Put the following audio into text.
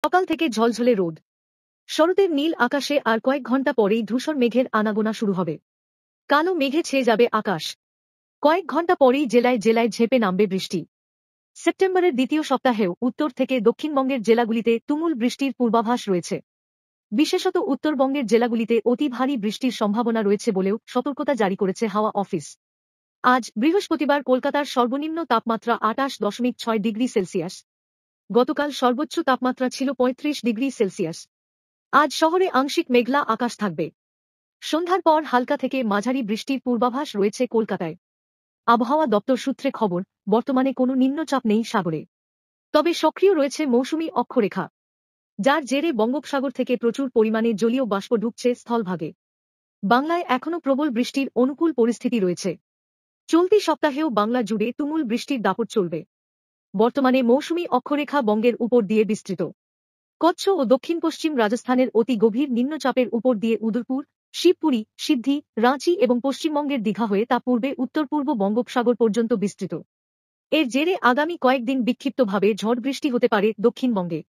সকাল থেকে ঝলঝলে রোদ। শরতের নীল আকাশে আর কয়েক ঘণ্টা পরেই ধূসর মেঘের আনাগোনা শুরু হবে। কালো মেঘে ছেয়ে যাবে আকাশ। কয়েক ঘণ্টা পরেই জেলায় জেলায় ঝেঁপে নামবে বৃষ্টি। সেপ্টেম্বরের দ্বিতীয় সপ্তাহেও উত্তর থেকে দক্ষিণবঙ্গের জেলাগুলিতে তুমুল বৃষ্টির পূর্বাভাস রয়েছে। বিশেষত উত্তরবঙ্গের জেলাগুলিতে অতি ভারী বৃষ্টির সম্ভাবনা রয়েছে বলেও সতর্কতা জারি করেছে হাওয়া অফিস। আজ বৃহস্পতিবার কলকাতার সর্বনিম্ন তাপমাত্রা 28.6 ডিগ্রি সেলসিয়াস। গতকাল সর্বোচ্চ তাপমাত্রা ছিল 35 ডিগ্রি সেলসিয়াস। আজ শহরে আংশিক মেঘলা আকাশ থাকবে। সন্ধ্যার পর হালকা থেকে মাঝারি বৃষ্টির পূর্বাভাস রয়েছে কলকাতায়। আবহাওয়া দপ্তর সূত্রে খবর, বর্তমানে কোনো নিম্নচাপ নেই সাগরে। তবে সক্রিয় রয়েছে মৌসুমী অক্ষরেখা, যার জেরে বঙ্গোপসাগর থেকে প্রচুর পরিমাণে জলীয় বাষ্প ঢুকছে স্থলভাগে। বাংলায় এখনও প্রবল বৃষ্টির অনুকূল পরিস্থিতি রয়েছে। চলতি সপ্তাহেও বাংলা জুড়ে তুমুল বৃষ্টির দাপট চলবে। বর্তমানে মৌসুমী অক্ষরেখা বঙ্গের উপর দিয়ে বিস্তৃত। কচ্ছ ও দক্ষিণ পশ্চিম রাজস্থানের অতি গভীর নিম্নচাপের উপর দিয়ে উদয়পুর, শিবপুরী, সিদ্ধি, রাঁচি এবং পশ্চিমবঙ্গের দীঘা হয়ে তা পূর্বে উত্তর পূর্ব বঙ্গোপসাগর পর্যন্ত বিস্তৃত। এর জেরে আগামী কয়েকদিন বিক্ষিপ্তভাবে ঝড় বৃষ্টি হতে পারে দক্ষিণবঙ্গে।